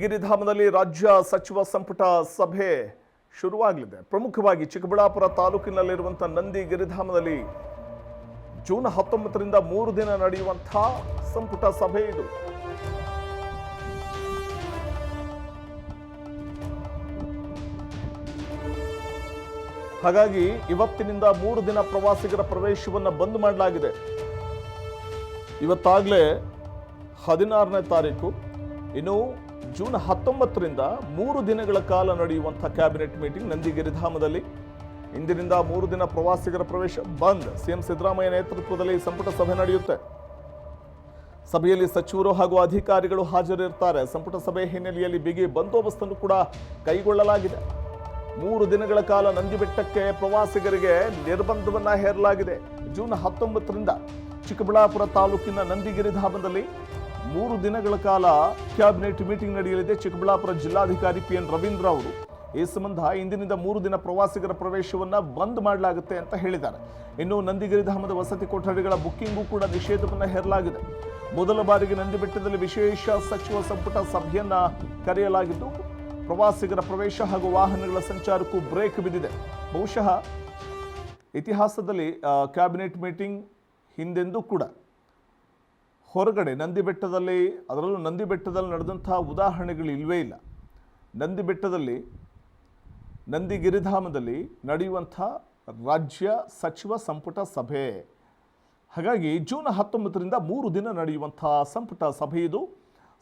ನಂದಿಗಿರಿಧಾಮದಲ್ಲಿ ರಾಜ್ಯ ಸಚಿವ ಸಂಪುಟ ಸಭೆ ಶುರುವಾಗಲಿದೆ. ಪ್ರಮುಖವಾಗಿ ಚಿಕ್ಕಬಳ್ಳಾಪುರ ತಾಲೂಕಿನಲ್ಲಿರುವಂತಹ ನಂದಿಗಿರಿಧಾಮದಲ್ಲಿ ಜೂನ್ 19ರಿಂದ 3 ದಿನ ನಡೆಯುವಂತಹ ಸಂಪುಟ ಸಭೆ ಇದು. ಹಾಗಾಗಿ ಇವತ್ತಿನಿಂದ 3 ದಿನ ಪ್ರವಾಸಿಗರ ಪ್ರವೇಶವನ್ನು ಬಂದ್ ಮಾಡಲಾಗಿದೆ. ಇವತ್ತಾಗಲೇ 16ನೇ ತಾರೀಕು, ಇನ್ನು ಜೂನ್ 19ರಿಂದ 3 ದಿನಗಳ ಕಾಲ ನಡೆಯುವಂಥ ಕ್ಯಾಬಿನೆಟ್ ಮೀಟಿಂಗ್ ನಂದಿಗಿರಿಧಾಮದಲ್ಲಿ. ಇಂದಿನಿಂದ 3 ದಿನ ಪ್ರವಾಸಿಗರ ಪ್ರವೇಶ ಬಂದ್. ಸಿಎಂ ಸಿದ್ದರಾಮಯ್ಯ ನೇತೃತ್ವದಲ್ಲಿ ಸಂಪುಟ ಸಭೆ ನಡೆಯುತ್ತೆ. ಸಭೆಯಲ್ಲಿ ಸಚಿವರು ಹಾಗೂ ಅಧಿಕಾರಿಗಳು ಹಾಜರಿರ್ತಾರೆ. ಸಂಪುಟ ಸಭೆ ಹಿನ್ನೆಲೆಯಲ್ಲಿ ಬಿಗಿ ಬಂದೋಬಸ್ತನ್ನು ಕೂಡ ಕೈಗೊಳ್ಳಲಾಗಿದೆ. 3 ದಿನಗಳ ಕಾಲ ನಂದಿ ಬೆಟ್ಟಕ್ಕೆ ಪ್ರವಾಸಿಗರಿಗೆ ನಿರ್ಬಂಧವನ್ನ ಹೇರಲಾಗಿದೆ. ಜೂನ್ 19ರಿಂದ ಚಿಕ್ಕಬಳ್ಳಾಪುರ ತಾಲೂಕಿನ ನಂದಿಗಿರಿಧಾಮದಲ್ಲಿ 3 ದಿನಗಳ ಕಾಲ ಕ್ಯಾಬಿನೆಟ್ ಮೀಟಿಂಗ್ ನಡೆಯಲಿದೆ. ಚಿಕ್ಕಬಳ್ಳಾಪುರ ಜಿಲ್ಲಾಧಿಕಾರಿ PN ರವೀಂದ್ರ ಅವರು ಈ ಸಂಬಂಧ ಇಂದಿನಿಂದ 3 ದಿನ ಪ್ರವಾಸಿಗರ ಪ್ರವೇಶವನ್ನ ಬಂದ್ ಮಾಡಲಾಗುತ್ತೆ ಅಂತ ಹೇಳಿದ್ದಾರೆ. ಇನ್ನು ನಂದಿಗಿರಿಧಾಮದ ವಸತಿ ಕೊಠಡಿಗಳ ಬುಕ್ಕಿಂಗೂ ಕೂಡ ನಿಷೇಧವನ್ನ ಹೇರಲಾಗಿದೆ. ಮೊದಲ ಬಾರಿಗೆ ನಂದಿ ಬೆಟ್ಟದಲ್ಲಿ ವಿಶೇಷ ಸಚಿವ ಸಂಪುಟ ಸಭೆಯನ್ನ ಕರೆಯಲಾಗಿದ್ದು, ಪ್ರವಾಸಿಗರ ಪ್ರವೇಶ ಹಾಗೂ ವಾಹನಗಳ ಸಂಚಾರಕ್ಕೂ ಬ್ರೇಕ್ ಬಿದ್ದಿದೆ. ಬಹುಶಃ ಇತಿಹಾಸದಲ್ಲಿ ಕ್ಯಾಬಿನೆಟ್ ಮೀಟಿಂಗ್ ಹಿಂದೆಂದೂ ಕೂಡ ಹೊರಗಡೆ ನಂದಿ ಬೆಟ್ಟದಲ್ಲಿ, ಅದರಲ್ಲೂ ನಂದಿ ಬೆಟ್ಟದಲ್ಲಿ ನಡೆದಂತಹ ಉದಾಹರಣೆಗಳು ಇಲ್ಲವೇ ಇಲ್ಲ. ನಂದಿ ಬೆಟ್ಟದಲ್ಲಿ, ನಂದಿಗಿರಿಧಾಮದಲ್ಲಿ ನಡೆಯುವಂಥ ರಾಜ್ಯ ಸಚಿವ ಸಂಪುಟ ಸಭೆ. ಹಾಗಾಗಿ ಜೂನ್ 19ರಿಂದ 3 ದಿನ ನಡೆಯುವಂಥ ಸಂಪುಟ ಸಭೆ ಇದು.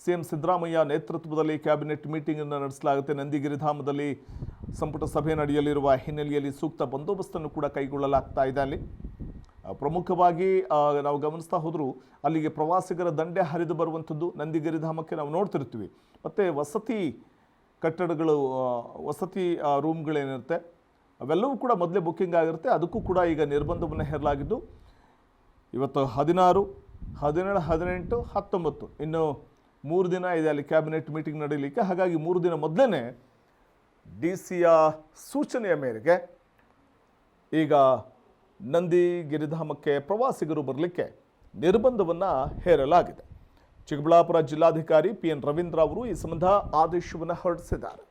ಸಿಎಂ ಸಿದ್ದರಾಮಯ್ಯ ನೇತೃತ್ವದಲ್ಲಿ ಕ್ಯಾಬಿನೆಟ್ ಮೀಟಿಂಗನ್ನು ನಡೆಸಲಾಗುತ್ತೆ. ನಂದಿಗಿರಿಧಾಮದಲ್ಲಿ ಸಂಪುಟ ಸಭೆ ನಡೆಯಲಿರುವ ಹಿನ್ನೆಲೆಯಲ್ಲಿ ಸೂಕ್ತ ಬಂದೋಬಸ್ತನ್ನು ಕೂಡ ಕೈಗೊಳ್ಳಲಾಗ್ತಾ ಇದೆ. ಅಲ್ಲಿ ಪ್ರಮುಖವಾಗಿ ನಾವು ಗಮನಿಸ್ತಾ ಹೋದರೂ ಅಲ್ಲಿಗೆ ಪ್ರವಾಸಿಗರ ದಂಡೆ ಹರಿದು ಬರುವಂಥದ್ದು ನಂದಿಗಿರಿಧಾಮಕ್ಕೆ ನಾವು ನೋಡ್ತಿರ್ತೀವಿ. ಮತ್ತು ವಸತಿ ಕಟ್ಟಡಗಳು, ವಸತಿ ರೂಮ್ಗಳೇನಿರುತ್ತೆ ಅವೆಲ್ಲವೂ ಕೂಡ ಮೊದಲೇ ಬುಕ್ಕಿಂಗ್ ಆಗಿರುತ್ತೆ. ಅದಕ್ಕೂ ಕೂಡ ಈಗ ನಿರ್ಬಂಧವನ್ನು ಹೇರಲಾಗಿದ್ದು, ಇವತ್ತು 16, 17, 18, 19 ಇನ್ನು 3 ದಿನ ಇದೆ ಅಲ್ಲಿ ಕ್ಯಾಬಿನೆಟ್ ಮೀಟಿಂಗ್ ನಡೀಲಿಕ್ಕೆ. ಹಾಗಾಗಿ 3 ದಿನ ಮೊದಲೇ DC ಸೂಚನೆಯ ಮೇರೆಗೆ ಈಗ ನಂದಿಗಿರಿಧಾಮಕ್ಕೆ ಪ್ರವಾಸಿಗರು ಬರಲಿಕ್ಕೆ ನಿರ್ಬಂಧವನ್ನು ಹೇರಲಾಗಿದೆ. ಚಿಕ್ಕಬಳ್ಳಾಪುರ ಜಿಲ್ಲಾಧಿಕಾರಿ PN ರವೀಂದ್ರ ಅವರು ಈ ಸಂಬಂಧ ಆದೇಶವನ್ನು ಹೊರಡಿಸಿದ್ದಾರೆ.